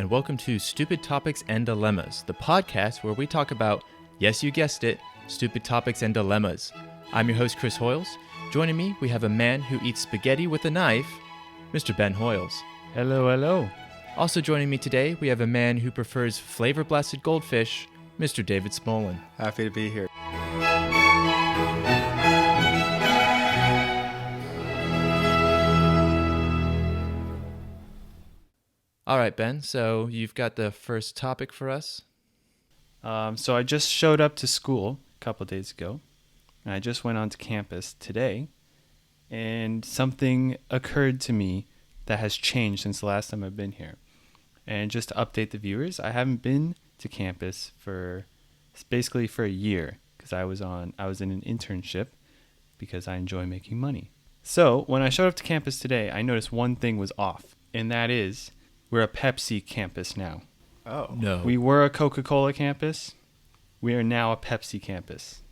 and welcome to Stupid Topics and Dilemmas, the podcast where we talk about, yes, you guessed it, stupid topics and dilemmas. I'm your host, Chris Hoyles. Joining me, we have a man who eats spaghetti with a knife, Mr. Ben Hoyles. Hello, hello. Also joining me today, we have a man who prefers flavor-blasted goldfish, Mr. David Smolin. Happy to be here. All right, Ben, so you've got the first topic for us. So I just showed up to school a couple of days ago, and I just went onto campus today, and something occurred to me that has changed since the last time I've been here. And just to update the viewers, I haven't been to campus for basically for a year because I was in an internship because I enjoy making money. So when I showed up to campus today, I noticed one thing was off, and that is we're a Pepsi campus now. Oh. No. We were a Coca-Cola campus. We are now a Pepsi campus.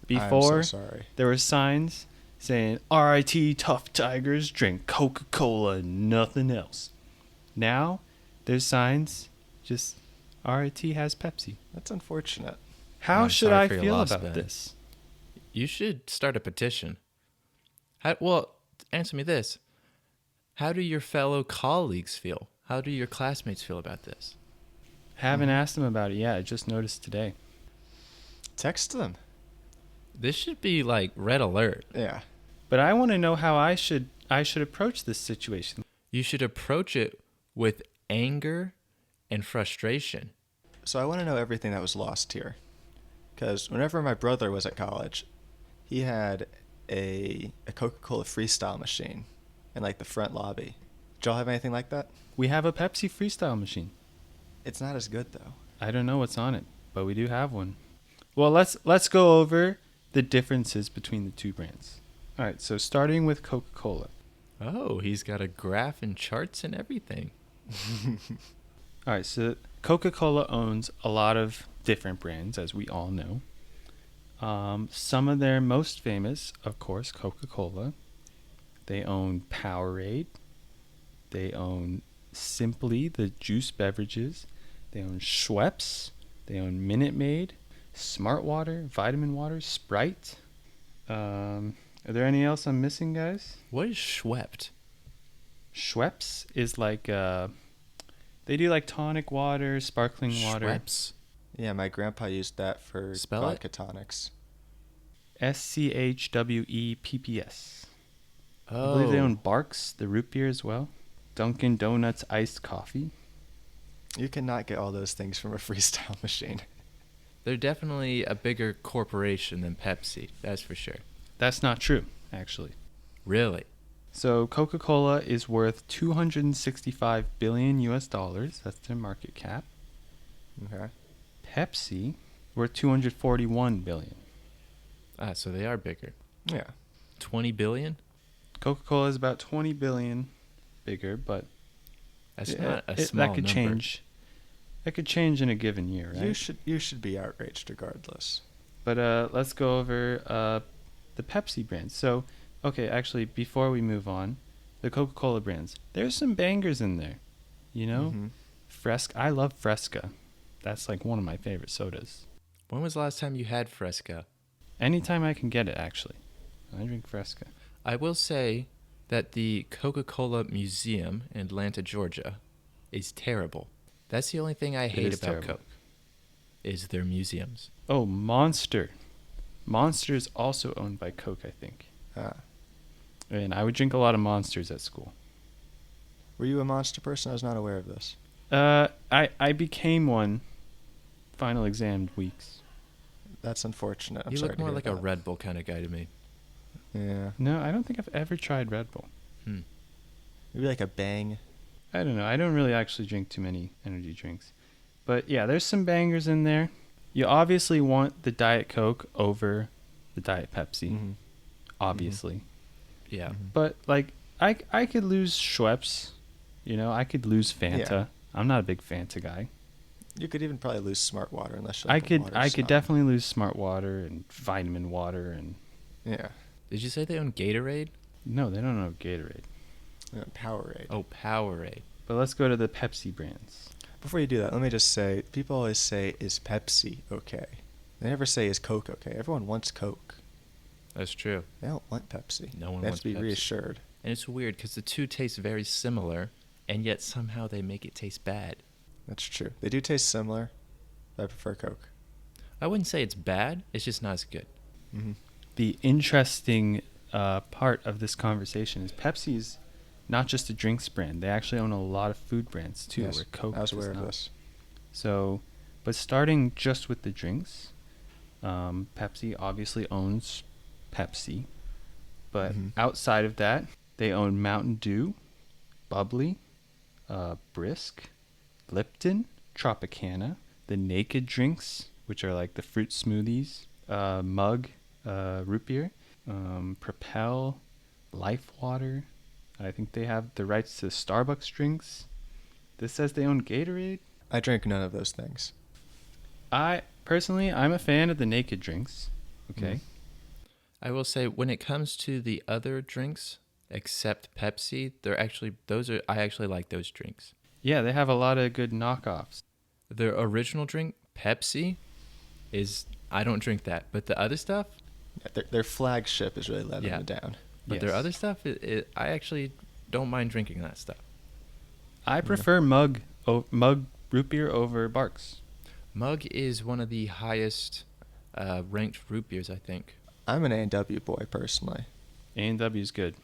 Before, I'm so sorry. there were signs saying, RIT Tough Tigers drink Coca-Cola and nothing else. Now, there's signs, just RIT has Pepsi. That's unfortunate. How I'm should sorry I for your feel loss, about Ben. this? You should start a petition. Answer me this. How do your fellow colleagues feel? How do your classmates feel about this? Haven't asked them about it yet. I just noticed today. Text them. This should be like red alert. Yeah. But I want to know how I should approach this situation. You should approach it with anger and frustration. So I want to know everything that was lost here. Because whenever my brother was at college, he had a Coca-Cola freestyle machine in like the front lobby. Did y'all have anything like that? We have a Pepsi freestyle machine. It's not as good though. I don't know what's on it, but we do have one. Well, let's go over the differences between the two brands. All right, so starting with Coca-Cola. Oh, he's got a graph and charts and everything. All right, so Coca-Cola owns a lot of different brands, as we all know. Some of their most famous, of course, Coca-Cola. They own Powerade. They own Simply, the juice beverages. They own Schweppes. They own Minute Maid, Smart Water, Vitamin Water, Sprite. Are there any else I'm missing, guys? What is Schweppes? Schweppes is like they do like tonic water, sparkling water. Schweppes? Yeah, my grandpa used that for Spell vodka it? tonics. SCHWEPPS. Oh. I believe they own Barks, the root beer as well. Dunkin' Donuts iced coffee. You cannot get all those things from a freestyle machine. They're definitely a bigger corporation than Pepsi, that's for sure. That's not true, actually. Really? So Coca-Cola is worth $265 billion US. That's their market cap. Okay. Pepsi worth $241 billion. Ah, so they are bigger. Yeah. 20 billion? Coca-Cola is about 20 billion bigger, but That's not a small that could number. change. That could change in a given year, right? You should be outraged regardless. But let's go over the Pepsi brands. So, okay, actually, before we move on, the Coca-Cola brands. There's some bangers in there, you know? Mhm. Fresca. I love Fresca. That's like one of my favorite sodas. When was the last time you had Fresca? Anytime I can get it, actually. I drink Fresca. I will say that the Coca-Cola Museum in Atlanta, Georgia is terrible. That's the only thing I hate is about terrible. Coke, is their museums. Oh, Monster. Monster is also owned by Coke, I think. Ah. And I would drink a lot of Monsters at school. Were you a Monster person? I was not aware of this. I became one final exam weeks. That's unfortunate. I'm You sorry look to more hear like a that. Red Bull kind of guy to me. Yeah. No, I don't think I've ever tried Red Bull. Maybe like a Bang. I don't know. I don't really actually drink too many energy drinks. But yeah, there's some bangers in there. You obviously want the Diet Coke over the Diet Pepsi. Mhm. Obviously. Yeah. Mhm. But like I could lose Schweppes. You know, I could lose Fanta. Yeah. I'm not a big Fanta guy. You could even probably lose Smart Water unless you I like the could water I could snob. definitely lose Smart Water and Vitamin Water and Yeah. Did you say they own Gatorade? no, they don't know Gatorade. Powerade. Oh, Powerade. But let's go to the Pepsi brands. Before you do that, let me just say, people always say, is Pepsi okay? They never say, is Coke okay? Everyone wants Coke. That's true. They don't want Pepsi. No one They have wants to be Pepsi. reassured. And it's weird because the two taste very similar, and yet somehow they make it taste bad. That's true. They do taste similar, but I prefer Coke. I wouldn't say it's bad. It's just not as good. Mm-hmm. The interesting part of this conversation is Pepsi is not just a drinks brand. They actually own a lot of food brands too, Yes, where Coke I was does aware of not. this. So, but starting just with the drinks, Pepsi obviously owns Pepsi. But Mhm. outside of that, they own Mountain Dew, Bubbly, Brisk, Lipton, Tropicana, the Naked drinks, which are like the fruit smoothies, Mug, root beer, Propel, Life Water. I think they have the rights to Starbucks drinks. This says they own Gatorade. I drink none of those things. I'm a fan of the Naked drinks. Okay. I will say when it comes to the other drinks, except Pepsi, I actually like those drinks. Yeah, they have a lot of good knockoffs. Their original drink, Pepsi, I don't drink that, but the other stuff, Their flagship is really letting Yeah. them down. but their Yes. other stuff, I actually don't mind drinking that stuff. I prefer Mug root beer over Barks. Mug is one of the highest ranked root beers, I think. I'm an A&W boy, personally. A&W is good.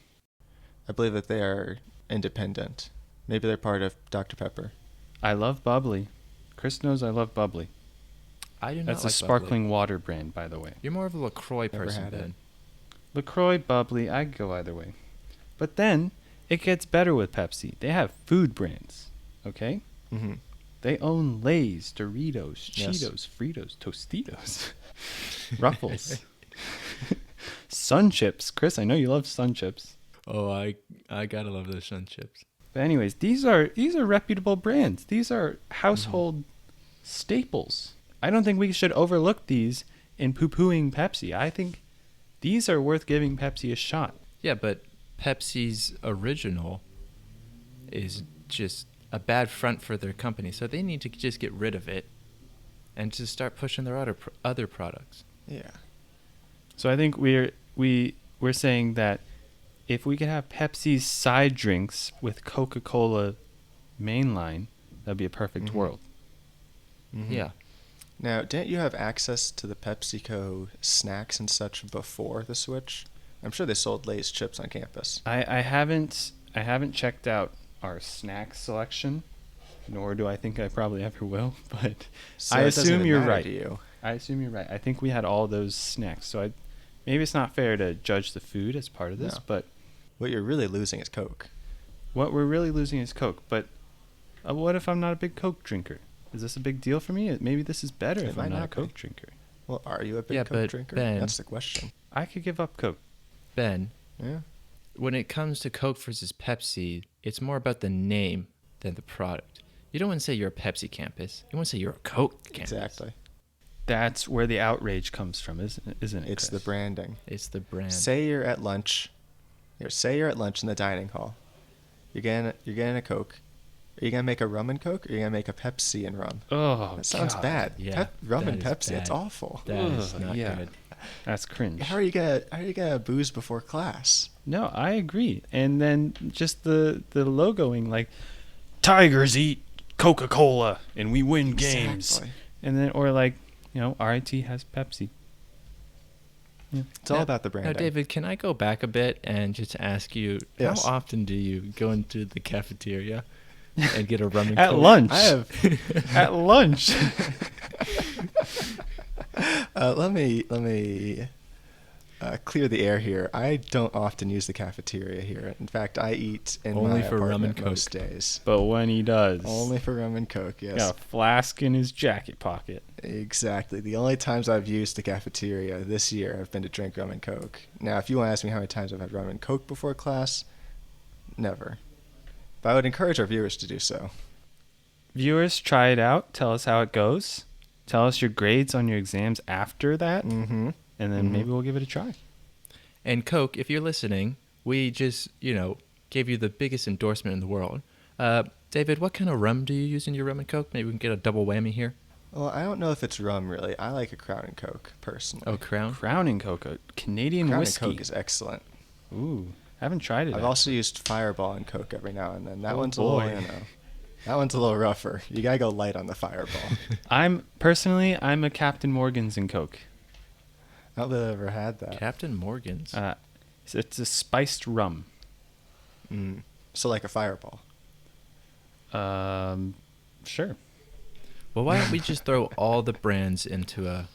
I believe that they are independent. Maybe they're part of Dr. Pepper. I love Bubbly. Chris knows I love Bubbly. I do not That's like a sparkling water brand, by the way. Bubbly. You're more of a LaCroix Never person, had it. Ben. LaCroix, Bubbly, I'd go either way. But then it gets better with Pepsi. They have food brands, okay? Mm-hmm. They own Lay's, Doritos, Yes. Cheetos, Fritos, Tostitos, Ruffles, Sun Chips. Chris, I know you love Sun Chips. Oh, I gotta love those Sun Chips. But anyways, these are reputable brands. These are household staples. I don't think we should overlook these in poo-pooing Pepsi. I think these are worth giving Pepsi a shot. Yeah, but Pepsi's original is just a bad front for their company, so they need to just get rid of it and just start pushing their other products. Yeah. So I think we're saying that if we could have Pepsi's side drinks with Coca-Cola mainline, that'd be a perfect Mhm. world. Mm-hmm. Yeah. Now, didn't you have access to the PepsiCo snacks and such before the switch? I'm sure they sold Lay's chips on campus. I haven't checked out our snack selection, nor do I think I probably ever will. But So I it doesn't assume even you're matter right. to you. I assume you're right. I think we had all those snacks. So maybe it's not fair to judge the food as part of this, No. but What you're really losing is Coke. what we're really losing is Coke. But what if I'm not a big Coke drinker? Is this a big deal for me? Maybe this is better It if might I'm not a not be. Coke drinker. Well, are you a big Yeah, Coke but drinker? Ben- That's the question. I could give up Coke. Ben, Yeah. when it comes to Coke versus Pepsi, it's more about the name than the product. You don't want to say you're a Pepsi campus. You want to say you're a Coke campus. Exactly. That's where the outrage comes from, isn't it? It's the Chris? branding. It's the brand. Say you're at lunch. Say you're at lunch in the dining hall. You're getting a Coke. Are you gonna make a rum and Coke, or are you gonna make a Pepsi and rum? Oh, That sounds God. bad. Yeah, Rum that and is Pepsi. It's bad. awful. That is Ugh, not yeah. good. That's cringe. How are you gonna booze before class? No, I agree. And then just the logoing, like Tigers eat Coca-Cola and we win games. Exactly. And then or like, RIT has Pepsi. Yeah. It's all Now- about the Now, branding. David, can I go back a bit and just ask you, Yes. how often do you go into the cafeteria and get a rum and At Coke? lunch. I have. At lunch. Let me clear the air here. I don't often use the cafeteria here. In fact, I eat in Only my for rum apartment and most days. But when he does, Only for rum and Coke. Yes. got a flask in his jacket pocket. Exactly. The only times I've used the cafeteria this year have been to drink rum and Coke. Now, if you want to ask me how many times I've had rum and Coke before class, never. But I would encourage our viewers to do so. Viewers, try it out. Tell us how it goes. Tell us your grades on your exams after that, Mm-hmm. and then Mhm. maybe we'll give it a try. And Coke, if you're listening, we just, gave you the biggest endorsement in the world. David, what kind of rum do you use in your rum and coke? Maybe we can get a double whammy here. Well, I don't know if it's rum really. I like a Crown and Coke personally. Oh, Crown? Crown and Coke, Canadian Crown whiskey. and Coke is excellent. Ooh, I haven't tried it. I've also used Fireball and Coke every now and then. That Oh, one's boy. a little, that one's a little rougher. You gotta go light on the Fireball. I'm a Captain Morgan's and Coke. I don't think I've ever had that. Captain Morgan's. It's a spiced rum. So like a Fireball. Sure. Well, why don't we just throw all the brands into a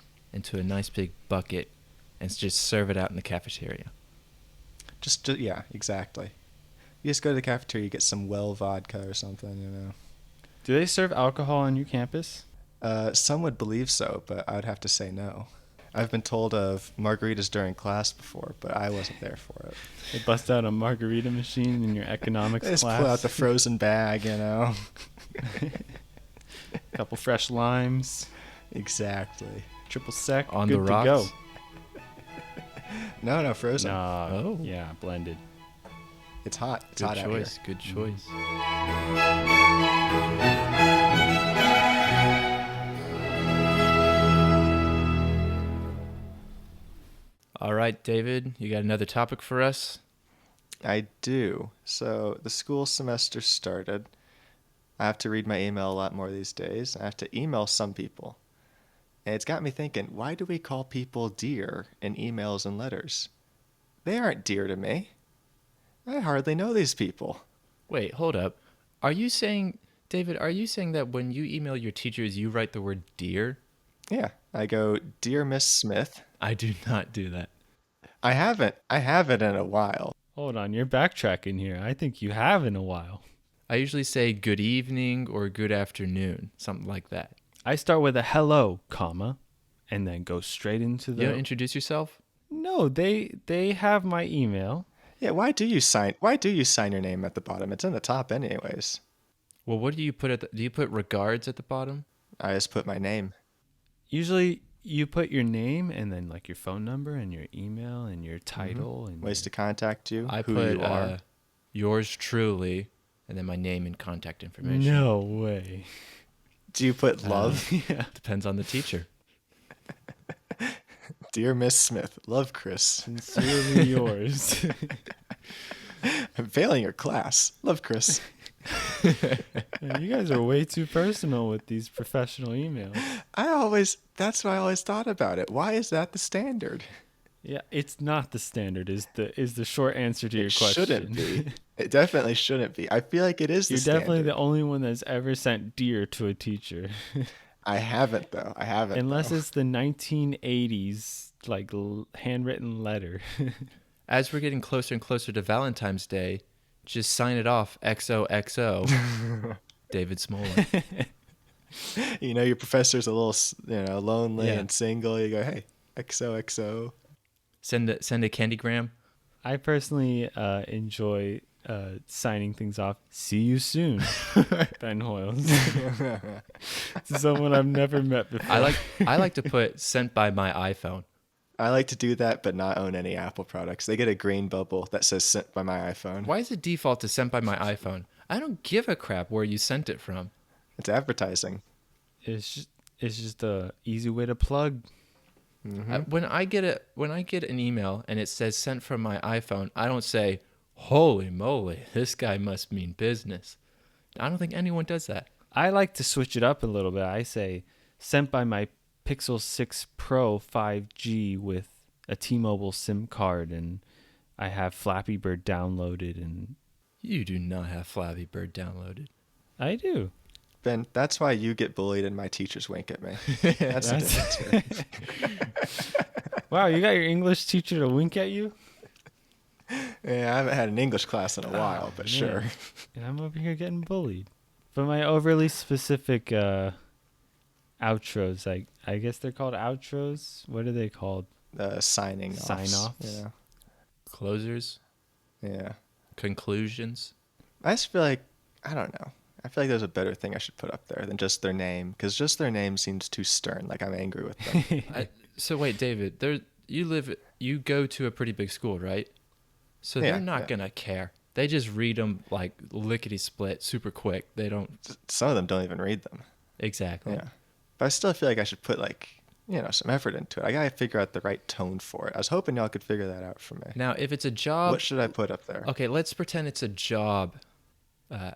nice big bucket and just serve it out in the cafeteria? Yeah, exactly. You just go to the cafeteria, you get some well vodka or something, Do they serve alcohol on your campus? Some would believe so, but I would have to say no. I've been told of margaritas during class before, but I wasn't there for it. They bust out a margarita machine in your economics They just class. pull out the frozen bag, Couple fresh limes, Exactly. triple sec, On good the to rocks? go. No, frozen. No, yeah, blended. It's hot. It's Good hot choice. out Good choice. All right, David, you got another topic for us? here. I do. So the school semester started. I have to read my email a lot more these days. I have to email some people. And it's got me thinking, why do we call people dear in emails and letters? They aren't dear to me. I hardly know these people. Wait, hold up. David, are you saying that when you email your teachers, you write the word dear? Yeah, I go, Dear Miss Smith. I do not do that. I haven't in a while. Hold on, you're backtracking here. I think you have in a while. I usually say good evening or good afternoon, something like that. I start with a hello, comma, and then go straight into the. You don't introduce yourself? No, they have my email. Yeah, why do you sign your name at the bottom? It's in the top anyways. Well, what do you put do you put regards at the bottom? I just put my name. Usually, you put your name and then like your phone number and your email and your title and Ways to contact you, I who put you are. yours truly, and then my name and contact information. No way. Do you put love? Yeah. Depends on the teacher. Dear Miss Smith, love Chris. Sincerely yours. I'm failing your class. Love Chris. Man, you guys are way too personal with these professional emails. That's what I always thought about it. Why is that the standard? Yeah, it's not the standard. Is the short answer to your It question? shouldn't be. It definitely shouldn't be. I feel like it is the You're standard. definitely the only one that's ever sent dear to a teacher. I haven't though. Unless it's the 1980s, like handwritten letter. As we're getting closer and closer to Valentine's Day, just sign it off XOXO. David Smollett. Your professor's a little, lonely Yeah. and single. You go, hey, XOXO. Send a candygram. I personally enjoy signing things off. See you soon, Ben Hoyles. To someone I've never met before. I like to put sent by my iPhone. I like to do that, but not own any Apple products. They get a green bubble that says sent by my iPhone. Why is it default to sent by my iPhone? I don't give a crap where you sent it from. It's advertising. It's just a easy way to plug. When I get an email and it says sent from my iPhone, I don't say, "Holy moly, this guy must mean business." I don't think anyone does that. I like to switch it up a little bit. I say sent by my Pixel 6 Pro 5G with a T-Mobile SIM card, and I have Flappy Bird downloaded, and You do not have Flappy Bird downloaded. I do. Ben, that's why you get bullied and my teachers wink at me. That's the difference here. Wow, you got your English teacher to wink at you? Yeah, I haven't had an English class in a while, but Man. sure. And I'm over here getting bullied. But my overly specific outros, I guess they're called outros. What are they called? Signing offs. Sign-offs? Yeah. Closers, Yeah. conclusions. I just feel like, I don't know. I feel like there's a better thing I should put up there than just their name, because just their name seems too stern, like I'm angry with them. So wait, David, you go to a pretty big school, right? So they're Yeah, not yeah. gonna care. They just read them like lickety split, super quick. They don't Some of them don't even read them. exactly. Yeah. But I still feel like I should put some effort into it. I gotta figure out the right tone for it. I was hoping y'all could figure that out for me. Now, if it's a job, What should I put up there? okay, let's pretend it's a job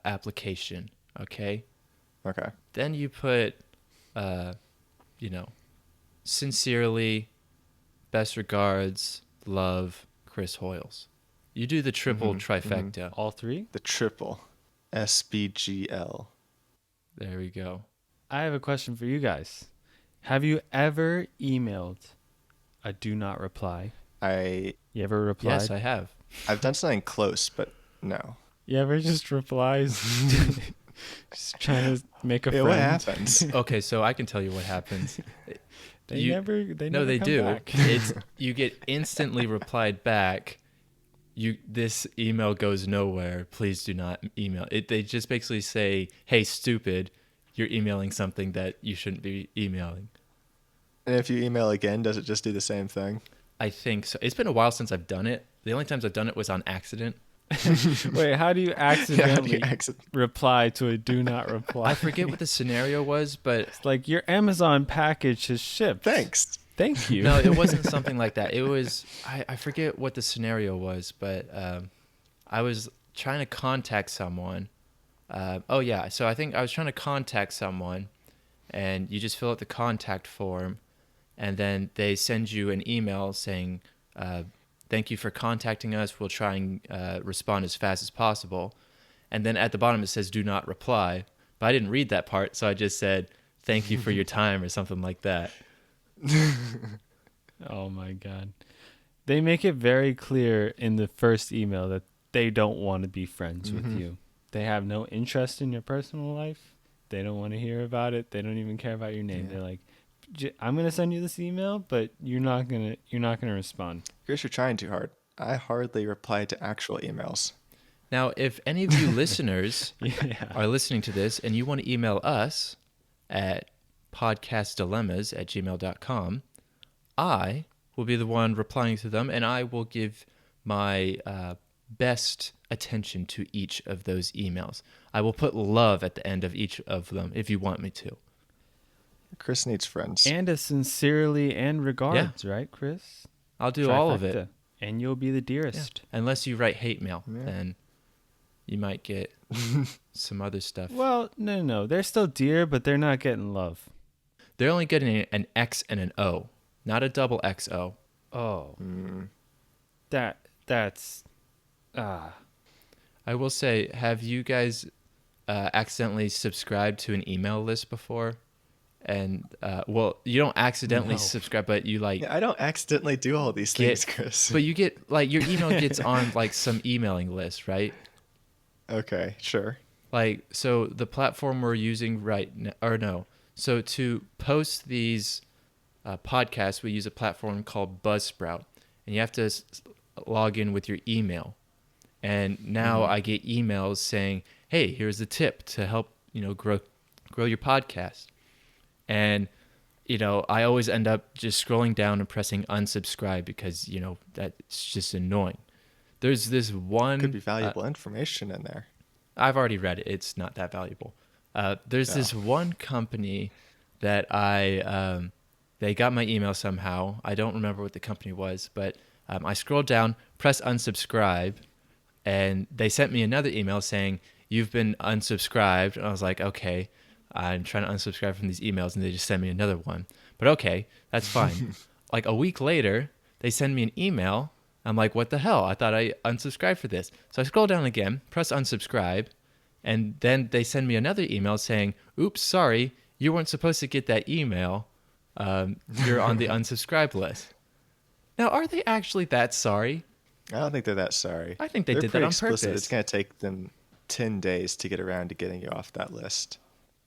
application. Okay, Okay. then you put, sincerely, best regards, love, Chris Hoyles. You do the triple trifecta. All three? The triple. SBGL. There we go. I have a question for you guys. Have you ever emailed a do not reply? You ever replied? Yes, I have. I've done something close, but no. You ever just replies? Just trying to make a Yeah, friend. what happens? Okay, so I can tell you what happens. They You- never no, they come do. back. It's you get instantly replied back. This email goes nowhere. Please do not email. They just basically say, "Hey, stupid, you're emailing something that you shouldn't be emailing." And if you email again, does it just do the same thing? I think so. It's been a while since I've done it. The only times I've done it was on accident. Wait, how do you accidentally accident- reply to a do not reply? I forget what the scenario was, but It's like your Amazon package has shipped. Thanks. Thank you. no, it wasn't something like that. It was I forget what the scenario was, but I was trying to contact someone. So I think I was trying to contact someone, and you just fill out the contact form, and then they send you an email saying, "Thank you for contacting us. We'll try and respond as fast as possible." And then at the bottom it says "Do not reply," but I didn't read that part, so I just said, "Thank you for your time" or something like that. Oh my God. They make it very clear in the first email that they don't want to be friends with you. They have no interest in your personal life. They don't want to hear about it. They don't even care about your name. Yeah. They're like, I'm going to send you this email, but you're not going to respond. Chris, you're trying too hard. I hardly reply to actual emails. Now, if any of you listeners Yeah. are listening to this and you want to email us at podcastdilemmas@gmail.com, I will be the one replying to them, and I will give my best attention to each of those emails. I will put love at the end of each of them if you want me to. Chris needs friends. And a sincerely and regards, right, Chris? I'll do all of it. Trifecta. And you'll be the Yeah. dearest. Unless you write hate mail, Yeah. then you might get some other stuff. Well, no. They're still dear, but they're not getting love. They're only getting an X and an O, not a double XO. Oh. Mm. That's... I will say, have you guys accidentally subscribed to an email list before? And, you don't accidentally No. subscribe, but you like... Yeah, I don't accidentally do all these things, Chris. But you get, like, your email gets on, like, some emailing list, right? Okay, sure. Like, so the platform we're using right now, or no. So to post these podcasts, we use a platform called Buzzsprout. And you have to log in with your email. And now I get emails saying, hey, here's a tip to help, grow your podcast. And, I always end up just scrolling down and pressing unsubscribe because, that's just annoying. There's this one... Could be valuable information in there. I've already read it. It's not that valuable. There's this one company that they got my email somehow. I don't remember what the company was, but I scrolled down, press unsubscribe, and they sent me another email saying, you've been unsubscribed. And I was like, okay, I'm trying to unsubscribe from these emails, and they just sent me another one. But okay, that's fine. Like a week later, they send me an email. I'm like, what the hell? I thought I unsubscribed for this. So I scroll down again, press unsubscribe, and then they send me another email saying, oops, sorry, you weren't supposed to get that email. You're on the unsubscribe list. Now, are they actually that sorry? I don't think they're that sorry. I think they They're did that pretty on explicit. purpose. It's going to take them 10 days to get around to getting you off that list.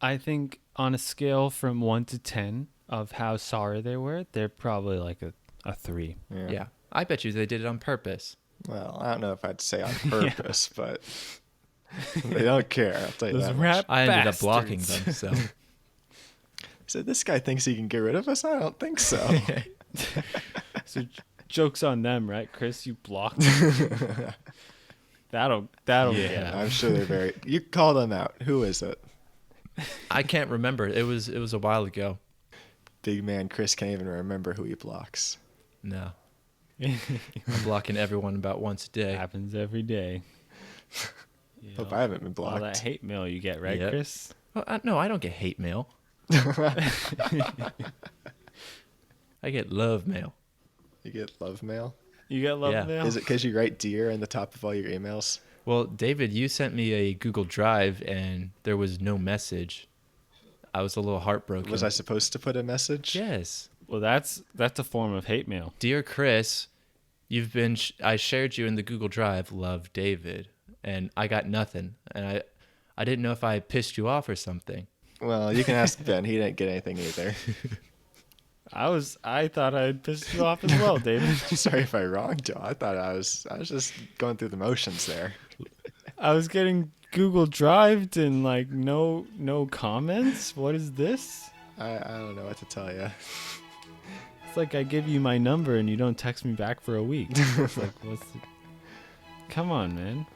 I think on a scale from 1 to 10 of how sorry they were, they're probably like a 3. Yeah. I bet you they did it on purpose. Well, I don't know if I'd say on purpose, but they don't care. I'll tell you Those that much. rap I ended up bastards. blocking them, so... So this guy thinks he can get rid of us? I don't think so. So joke's on them, right, Chris? You blocked them. That'll Yeah. get 'em. I'm sure they're very. You call them out. Who is it? I can't remember. It was a while ago. Big man Chris can't even remember who he blocks. No. I'm blocking everyone about once a day. Happens every day. You Hope know, I haven't been all that blocked. hate mail you get, right, Yep. Chris? Well, no, I don't get hate mail. I get love mail. You get love mail. You get love Yeah. mail? Is it because you write "dear" in the top of all your emails? Well, David, you sent me a Google Drive and there was no message. I was a little heartbroken. Was I supposed to put a message? Yes. Well, that's a form of hate mail. Dear Chris, I shared you in the Google Drive, love David, and I got nothing. And I didn't know if I pissed you off or something. Well, you can ask Ben. He didn't get anything either. I thought I'd pissed you off as well, David. Sorry if I wronged you. I thought I was just going through the motions there. I was getting Google Drived and like no comments. What is this? I don't know what to tell you. It's like I give you my number and you don't text me back for a week. It's like, Come on, man.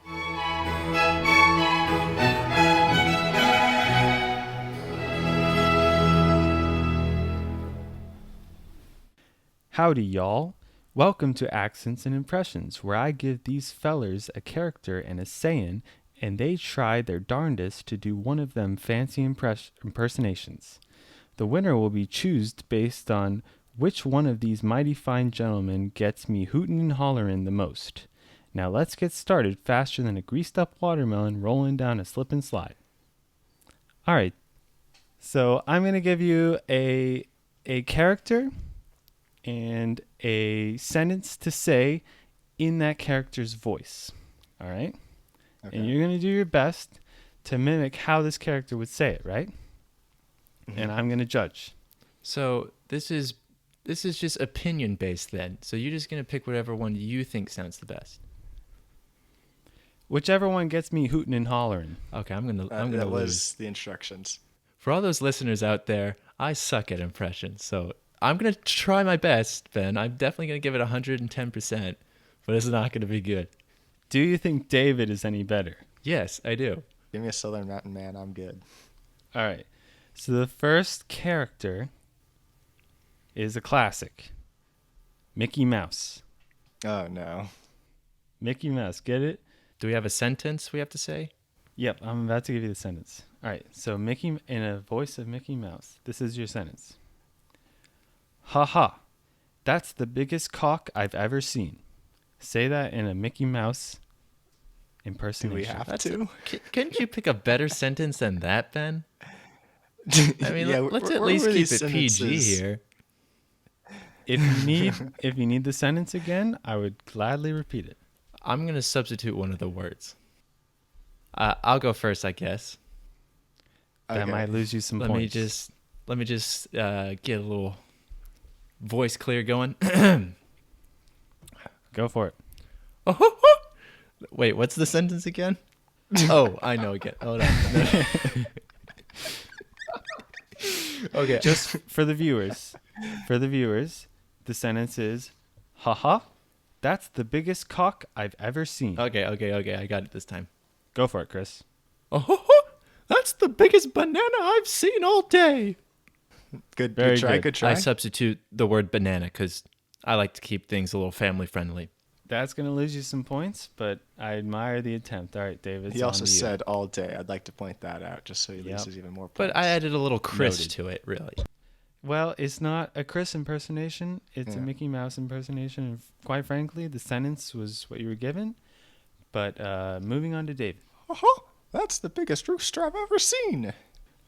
Howdy, y'all. Welcome to Accents and Impressions, where I give these fellers a character and a saying, and they try their darndest to do one of them fancy impersonations. The winner will be choosed based on which one of these mighty fine gentlemen gets me hootin' and hollerin' the most. Now let's get started faster than a greased up watermelon rolling down a slip and slide. All right, so I'm going to give you a character and a sentence to say in that character's voice. All right? Okay. And you're going to do your best to mimic how this character would say it, right? Mhm. And I'm going to judge. So this is just opinion based then. So you're just gonna pick whatever one you think sounds the best. Whichever one gets me hooting and hollering. Okay, I'm gonna That lose. was the instructions. For all those listeners out there, I suck at impressions, so I'm gonna try my best, Ben. I'm definitely gonna give it 110%, but it's not gonna be good. Do you think David is any better? Yes, I do. Give me a Southern Mountain Man. I'm good. All right. So the first character is a classic. Mickey Mouse. Oh no. Mickey Mouse, get it? Do we have a sentence we have to say? Yep, I'm about to give you the sentence. All right, so Mickey, in a voice of Mickey Mouse, this is your sentence. Ha ha, that's the biggest cock I've ever seen. Say that in a Mickey Mouse Do impersonation. we have to? Couldn't you pick a better sentence than that, Ben? I mean, Yeah, let's where at least were keep these it PG sentences? here. If you need the sentence again, I would gladly repeat it. I'm gonna substitute one of the words. I'll go first, I guess. That Okay. might lose you some Let points. me just get a little voice clear going. Go for it. Wait, what's the sentence again? Oh, I know again. Hold on. Okay. Just for the viewers, the sentence is, haha, that's the biggest cock I've ever seen. Okay. I got it this time. Go for it, Chris. That's the biggest banana I've seen all day. Good, Very good try. good. Good try. I substitute the word banana because I like to keep things a little family friendly. That's going to lose you some points, but I admire the attempt. All right, David. He also said all day. I'd like to point that out just so he Yep. loses even more points. But I added a little Chris Noted. to it, really. Well, it's not a Chris impersonation. It's a Yeah. Mickey Mouse impersonation. And quite frankly, the sentence was what you were given. But moving on to David. That's the biggest rooster I've ever seen.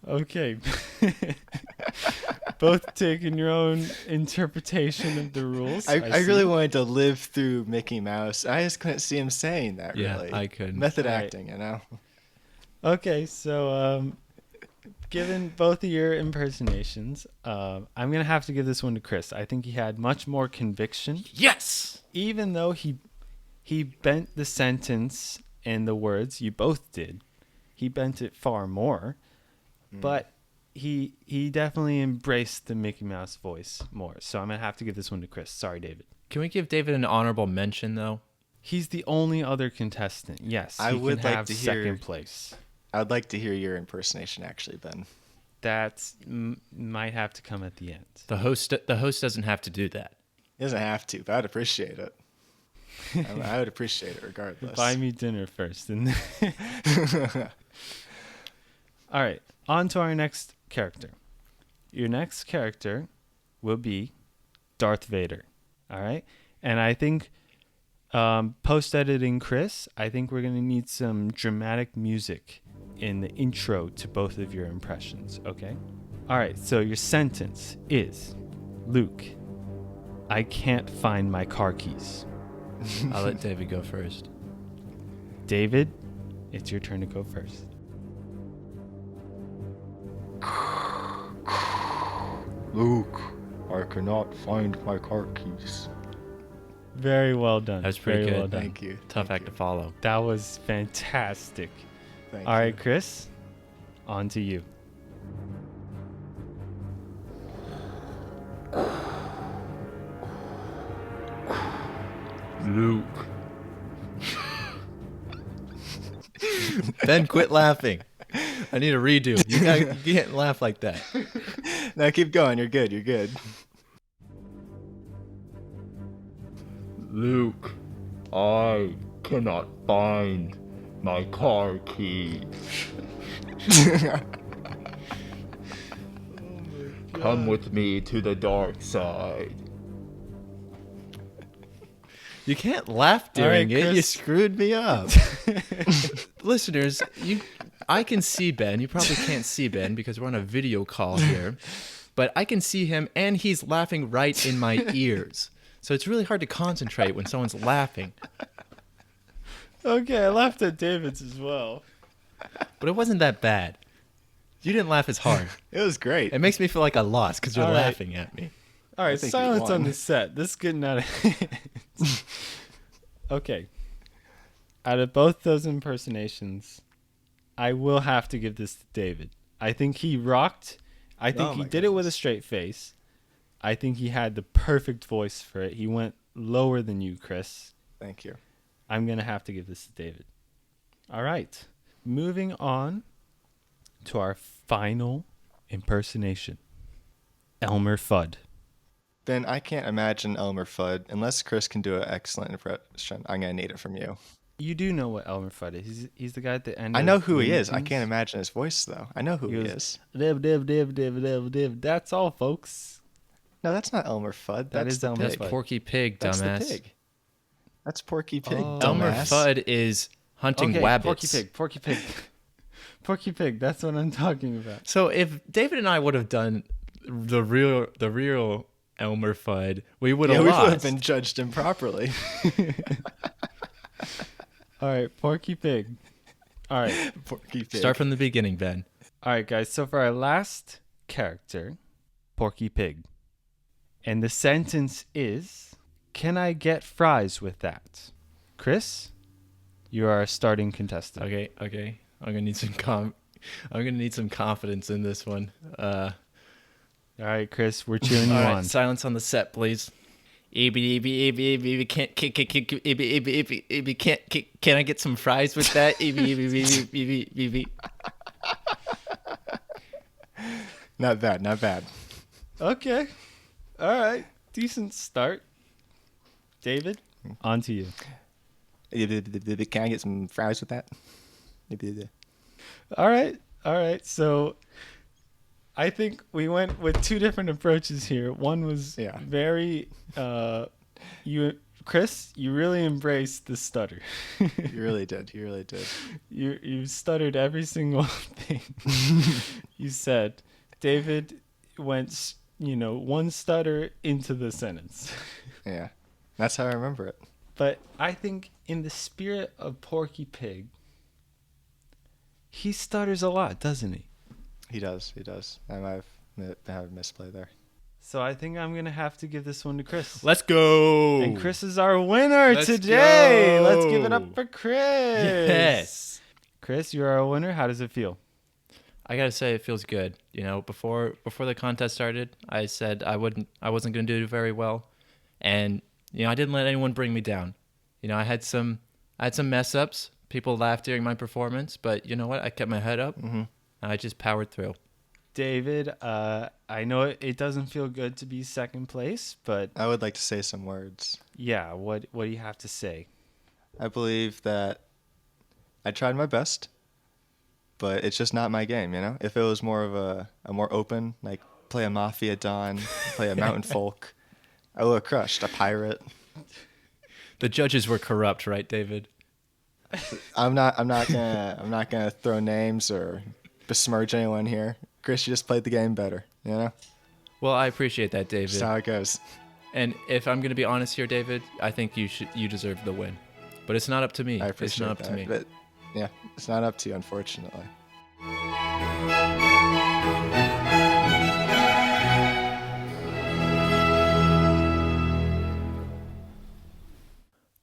Okay. Both taking your own interpretation of the rules. I see. really wanted to live through Mickey Mouse. I just couldn't see him saying that, Yeah, really. I couldn't. Method All right. acting, you know? Okay, so given both of your impersonations, I'm going to have to give this one to Chris. I think he had much more conviction. Yes. Even though he bent the sentence and the words, you both did. He bent it far more. But he definitely embraced the Mickey Mouse voice more. So I'm going to have to give this one to Chris. Sorry, David. Can we give David an honorable mention, though? He's the only other contestant. Yes, I he would can like have to hear- second place. I'd like to hear your impersonation, actually, Ben. That might have to come at the end. The host doesn't have to do that. He doesn't have to, but I'd appreciate it. I would appreciate it regardless. Buy me dinner first. And all right, on to our next character. Your next character will be Darth Vader. All right? And I think post-editing Chris, I think we're going to need some dramatic music in the intro to both of your impressions, okay? All right, so your sentence is, Luke, I can't find my car keys. I'll let David go first. David, it's your turn to go first. Luke, I cannot find my car keys. Very well done. That was pretty Very good. well done. Thank you. Tough act to follow. That was fantastic. Thank All you. right, Chris, on to you. Luke. Ben, quit laughing. I need a redo. You can't laugh like that. No, keep going. You're good. You're good. Luke, I cannot find my car keys. Come with me to the dark side. You can't laugh All right, during it. You Chris. screwed me up. Listeners, I can see Ben. You probably can't see Ben because we're on a video call here. But I can see him, and he's laughing right in my ears. So it's really hard to concentrate when someone's laughing. Okay, I laughed at David's as well. But it wasn't that bad. You didn't laugh as hard. It was great. It makes me feel like I lost because you're All right. laughing at me. All right, think you silence on won. the set. This is getting out of hands. Okay. Out of both those impersonations, I will have to give this to David. I think he rocked. I think Oh he my did it with a goodness. straight face. I think he had the perfect voice for it. He went lower than you, Chris. Thank you. I'm going to have to give this to David. All right. Moving on to our final impersonation. Elmer Fudd. Ben, I can't imagine Elmer Fudd unless Chris can do an excellent impression. I'm gonna need it from you. You do know what Elmer Fudd is. He's the guy at the end. I of know who he Looney is. I Tunes. can't imagine his voice though. I know who he goes, is. Div. That's all, folks. No, that's not Elmer Fudd. That That's is the Elmer pig. Fudd. Porky Pig, That's dumbass. the pig. That's Porky Pig. Oh. Elmer Dumbass. Fudd is hunting Okay, wabbits. Porky Pig. Porky Pig. That's what I'm talking about. So if David and I would have done the real Elmer Fudd, we would Yeah, have we would lost. have been judged improperly. All right, Porky Pig. All right. Porky Pig. Start from the beginning, Ben. All right, guys. So for our last character, Porky Pig. And the sentence is, can I get fries with that? Chris, you are a starting contestant. Okay. I'm gonna need some confidence in this one. All right, Chris, we're cheering you All right, on. silence on the set, please. Can I get some fries with that? Not bad. Not bad. Okay. All right. Decent start. David, on to you. Can I get some fries with that? All right. So I think we went with two different approaches here. One was Yeah. very Chris, you really embraced the stutter. You really did. You really did. You stuttered every single thing you said. David went, one stutter into the sentence. Yeah. That's how I remember it. But I think in the spirit of Porky Pig, he stutters a lot, doesn't he? He does. He does. I might have a misplay there. So I think I'm going to have to give this one to Chris. Let's go. And Chris is our winner Let's today. go. Let's give it up for Chris. Yes. Chris, you're our winner. How does it feel? I gotta say, it feels good. Before the contest started, I said I wasn't gonna do very well, and I didn't let anyone bring me down. I had some mess ups. People laughed during my performance, but you know what? I kept my head up. Mm-hmm. I just powered through. David, I know it doesn't feel good to be second place, but I would like to say some words. yeah, what do you have to say? I believe that I tried my best, but it's just not my game, you know? If it was more of a more open, like play a Mafia Don, play a Mountain Folk, I would have crushed a pirate. The judges were corrupt, right, David? I'm not gonna throw names or besmirch anyone here. Chris, you just played the game better, you know? Well, I appreciate that, David. Just how it goes. And if I'm going to be honest here, David, I think you deserve the win. But it's not up to me. I It's appreciate not up that. to me. But yeah, it's not up to you, unfortunately.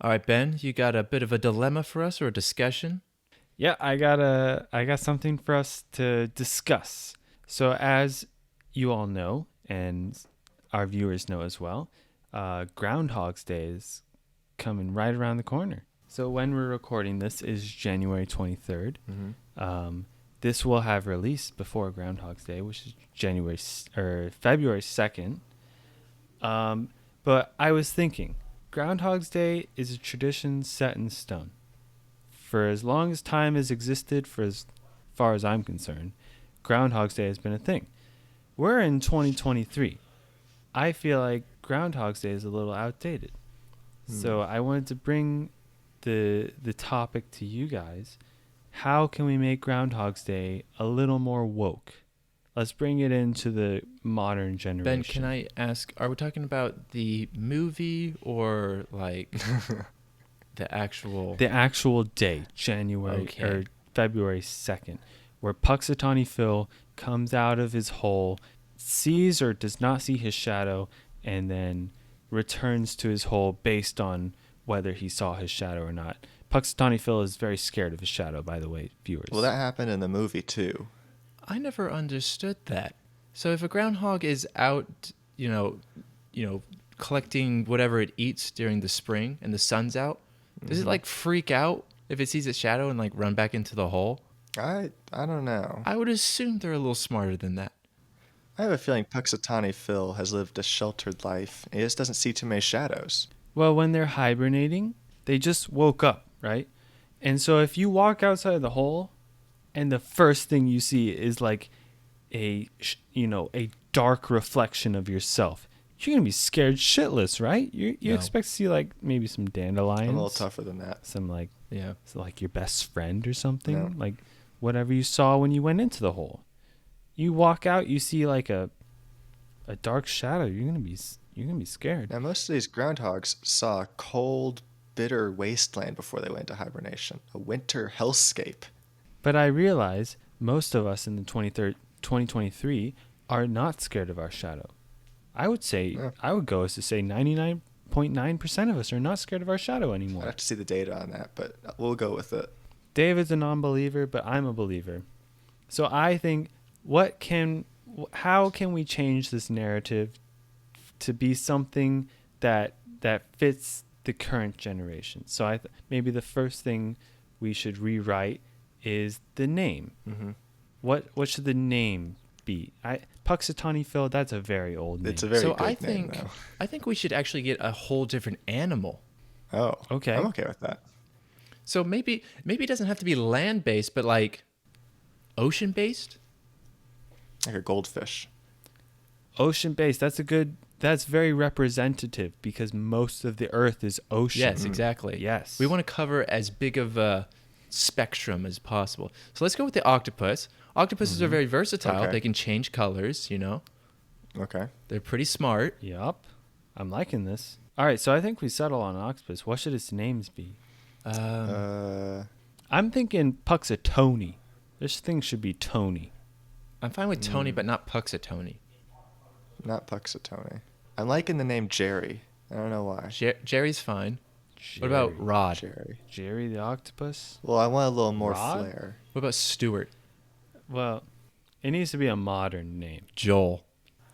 All right, Ben, you got a bit of a dilemma for us or a discussion? Yeah, I got something for us to discuss. So as you all know, and our viewers know as well, Groundhog's Day is coming right around the corner. So when we're recording this is January 23rd. Mm-hmm. This will have released before Groundhog's Day, which is February 2nd. But I was thinking, Groundhog's Day is a tradition set in stone. For as long as time has existed, for as far as I'm concerned, Groundhog's Day has been a thing. We're in 2023. I feel like Groundhog's Day is a little outdated. So I wanted to bring the topic to you guys. How can we make Groundhog's Day a little more woke? Let's bring it into the modern generation. Ben, can I ask, are we talking about the movie or like the actual... The actual day, January or February 2nd, where Puxatawny Phil comes out of his hole, sees or does not see his shadow, and then returns to his hole based on whether he saw his shadow or not. Puxatawny Phil is very scared of his shadow, by the way, viewers. Well, that happened in the movie too. I never understood that. So if a groundhog is out, collecting whatever it eats during the spring and the sun's out, does it like freak out if it sees its shadow and like run back into the hole? I don't know. I would assume they're a little smarter than that. I have a feeling Puxatawny Phil has lived a sheltered life. He just doesn't see too many shadows. Well, when they're hibernating, they just woke up, right? And so if you walk outside of the hole and the first thing you see is like a dark reflection of yourself, you're going to be scared shitless, right? You No. expect to see like maybe some dandelions. I'm a little tougher than that. Some like, Yeah. so like your best friend or something. No. Like whatever you saw when you went into the hole. You walk out, you see like a dark shadow. You're gonna be scared. Now, most of these groundhogs saw a cold, bitter wasteland before they went into hibernation. A winter hellscape. But I realize most of us in the 2023 are not scared of our shadow. I would say, Yeah. I would go as to say 99.9% of us are not scared of our shadow I'd anymore. have to see the data on that, but we'll go with it. David's a non-believer, but I'm a believer. So I think, how can we change this narrative to be something that fits the current generation? So maybe the first thing we should rewrite is the name. Mm-hmm. What should the name be? Puxatawny Phil, that's a very old name. It's a very So good I name, think though. I think we should actually get a whole different animal. Oh, Okay. I'm okay with that. So maybe it doesn't have to be land-based, but like ocean-based. Like a goldfish. Ocean-based, that's very representative because most of the earth is ocean. Yes, exactly. Yes. We want to cover as big of a spectrum as possible. So let's go with the octopus. Octopuses are very versatile. Okay. They can change colors, Okay. They're pretty smart. Yup. I'm liking this. All right, so I think we settle on octopus. What should its names be? I'm thinking Puxatawny. This thing should be Tony. I'm fine with Tony, but not Puxatawny. Not Puxatawny. I'm liking the name Jerry. I don't know why. Jerry's fine. What about Rod? Jerry. Jerry the octopus? Well, I want a little more Rod? flair. What about Stuart? Well, it needs to be a modern name. Joel.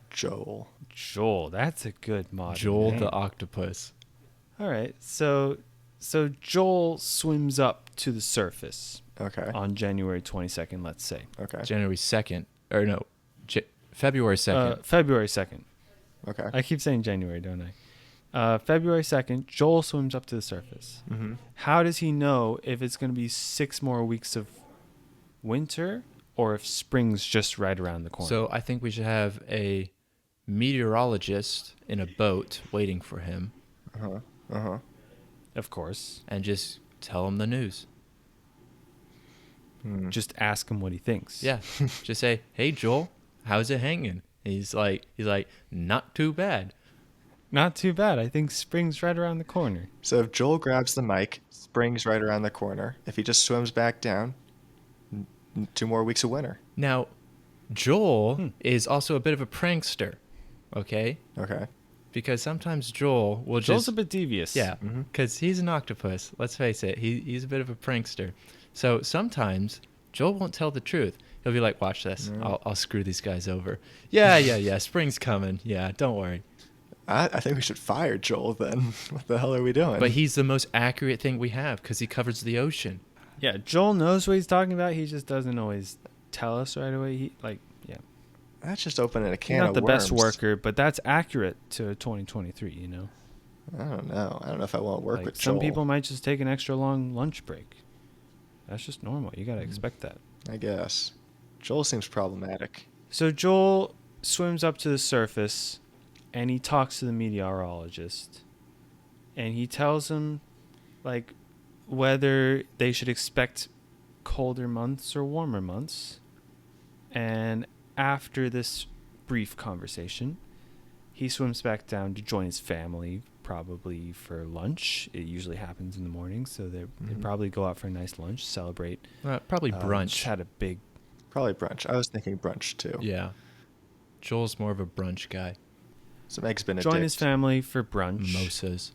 Joel. Joel, that's a good modern Joel name. the octopus. All right, so So Joel swims up to the surface Okay. on January 22nd, let's say. Okay. January 2nd. Or no, February 2nd. February 2nd. Okay. I keep saying January, don't I? February 2nd, Joel swims up to the surface. Mm-hmm. How does he know if it's going to be 6 more weeks of winter or if spring's just right around the corner? So I think we should have a meteorologist in a boat waiting for him Uh-huh. Uh-huh. Of course. and just tell him the news. Just ask him what he thinks. Yeah. Just say, "Hey Joel, how's it hanging?" He's like, "Not too bad." Not too bad. I think spring's right around the corner. So if Joel grabs the mic, spring's right around the corner. If he just swims back down, 2 more weeks of winter. Now, Joel is also a bit of a prankster, okay? Okay. Because sometimes Joel will Joel's just a bit devious. yeah, because he's an octopus. Let's face it, he's a bit of a prankster. So sometimes Joel won't tell the truth. He'll be like, "Watch this. I'll screw these guys over." Yeah. Spring's coming. Yeah, don't worry. I think we should fire Joel then. What the hell are we doing? But he's the most accurate thing we have because he covers the ocean. Yeah, Joel knows what he's talking about. He just doesn't always tell us right away. That's just opening a He's can not of the worms. best worker, but that's accurate to 2023, you know? I don't know. I don't know if I want to work Like, with Joel. some people might just take an extra long lunch break. That's just normal. You got to expect that. I guess. Joel seems problematic. So Joel swims up to the surface and he talks to the meteorologist. And he tells him, like, whether they should expect colder months or warmer months. And after this brief conversation, he swims back down to join his family, probably for lunch. It usually happens in the morning, so they probably go out for a nice lunch, celebrate. Probably Just brunch. had a big... Probably brunch. I was thinking brunch too. Yeah. Joel's more of a brunch guy. Some eggs Benedict. Join his family for brunch. Mimosas.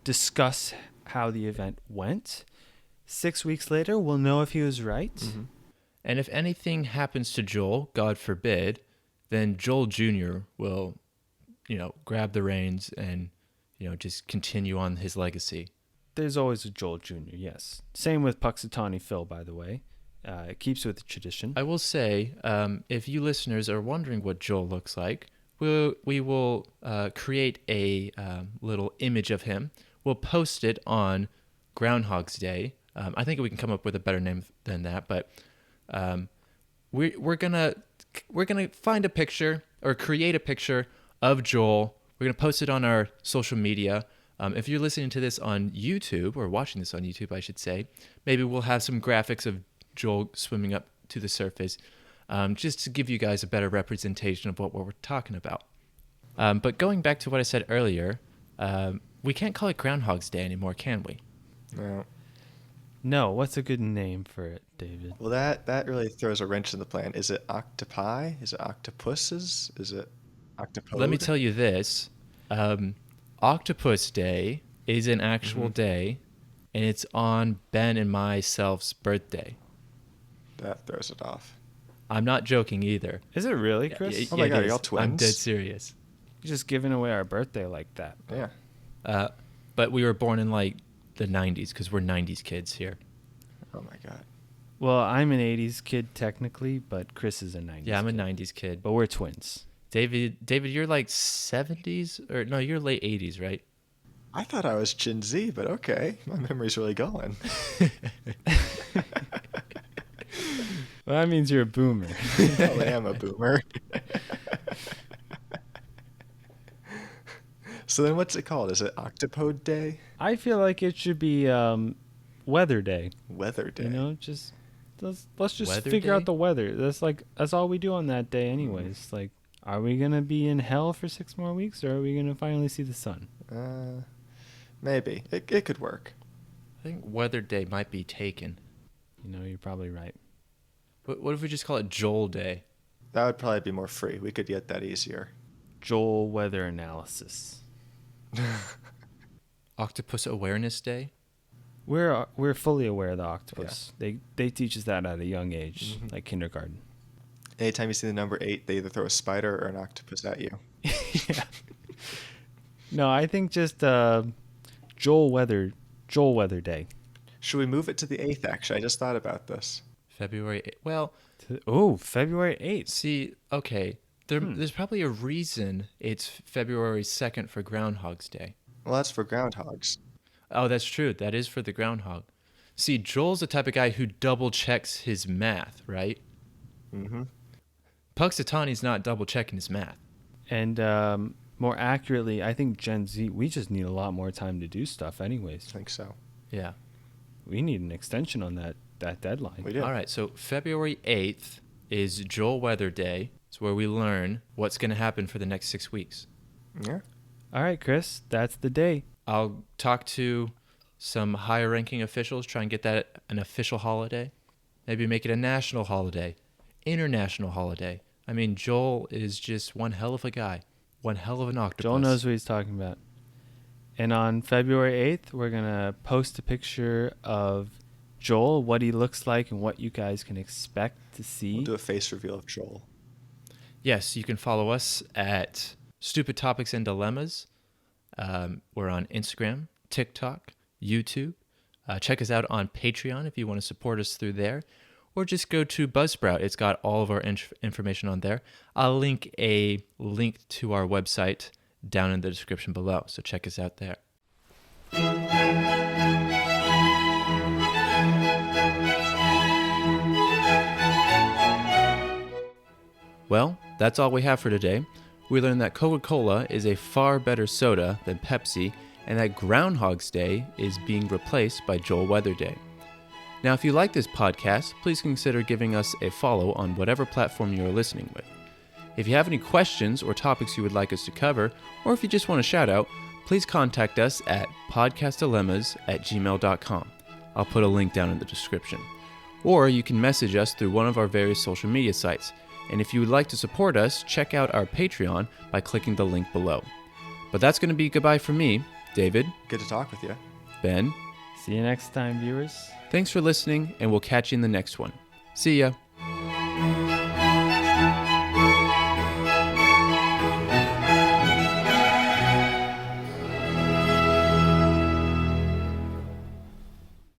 Discuss how the event went. 6 weeks later, we'll know if he was right. Mm-hmm. And if anything happens to Joel, God forbid, then Joel Jr. will, grab the reins and, just continue on his legacy. There's always a Joel Jr., yes. Same with Puxatawny Phil, by the way. It keeps with the tradition. I will say, if you listeners are wondering what Joel looks like, we will create a little image of him. We'll post it on Groundhog's Day. I think we can come up with a better name than that, but we're gonna find a picture or create a picture of Joel. We're gonna post it on our social media. If you're listening to this on YouTube or watching this on YouTube, I should say, maybe we'll have some graphics of Joel swimming up to the surface, just to give you guys a better representation of what we're talking about. But going back to what I said earlier, we can't call it Groundhog's Day anymore, can we? No. No, what's a good name for it, David? Well, that really throws a wrench in the plan. Is it octopi? Is it octopuses? Is it octopode? Let me tell you this. Octopus Day is an actual day, and it's on Ben and myself's birthday. That throws it off. I'm not joking either. Is it really, Chris? Oh my it God, are is. y'all twins? I'm dead serious. You're just giving away our birthday like that. Yeah. But we were born in like the 90s because we're 90s kids here. Oh my God. Well, I'm an 80s kid technically, but Chris is a 90s Yeah, I'm a kid. 90s kid. But we're twins. David, you're like 70s or no, you're late 80s, right? I thought I was Gen Z, but okay. My memory's really going. Well, that means you're a boomer. I am a boomer. So then what's it called? Is it Octopode Day? I feel like it should be weather day. Weather Day. You know, just let's just Weather figure day? out the weather. That's all we do on that day anyways. Like, are we going to be in hell for 6 more weeks or are we going to finally see the sun? Maybe. It could work. I think Weather Day might be taken. You know, you're probably right. What if we just call it Joel Day? That would probably be more free. We could get that easier. Joel weather analysis. Octopus Awareness Day? We're fully aware of the octopus. They teach us that at a young age, like kindergarten. Anytime you see the number 8, they either throw a spider or an octopus at you. Yeah. No, I think just Joel weather Joel Weather Day. Should we move it to the 8th, actually? I just thought about this. February. Well, February 8th. see, okay, there's probably a reason it's February 2nd for Groundhog's Day. Well, that's for groundhogs. Oh, that's true. That is for the groundhog. See, Joel's the type of guy who double checks his math, right? Mm-hmm. Puxatani's not double checking his math. And more accurately, I think Gen Z, we just need a lot more time to do stuff anyways. I think so. Yeah. We need an extension on that deadline. We do. All right, so February 8th is Joel Weather Day. It's where we learn what's going to happen for the next 6 weeks. Yeah. All right, Chris, that's the day. I'll talk to some higher ranking officials, try and get that an official holiday. Maybe make it a national holiday, international holiday. I mean, Joel is just one hell of a guy, one hell of an octopus. Joel knows what he's talking about. And on February 8th, we're going to post a picture of Joel, what he looks like, and what you guys can expect to see. We'll do a face reveal of Joel. Yes, you can follow us at Stupid Topics and Dilemmas. We're on Instagram, TikTok, YouTube. Check us out on Patreon if you want to support us through there. Or just go to Buzzsprout. It's got all of our information on there. I'll link a link to our website down in the description below. So check us out there. Well, that's all we have for today. We learned that Coca-Cola is a far better soda than Pepsi, and that Groundhog's Day is being replaced by Joel Weather Day. Now, if you like this podcast, please consider giving us a follow on whatever platform you are listening with. If you have any questions or topics you would like us to cover, or if you just want a shout out, please contact us at podcastdilemmas@gmail.com. I'll put a link down in the description. Or you can message us through one of our various social media sites. And if you would like to support us, check out our Patreon by clicking the link below. But that's going to be goodbye from me, David, Good to talk with you. Ben. See you next time, viewers. Thanks for listening, and we'll catch you in the next one. See ya.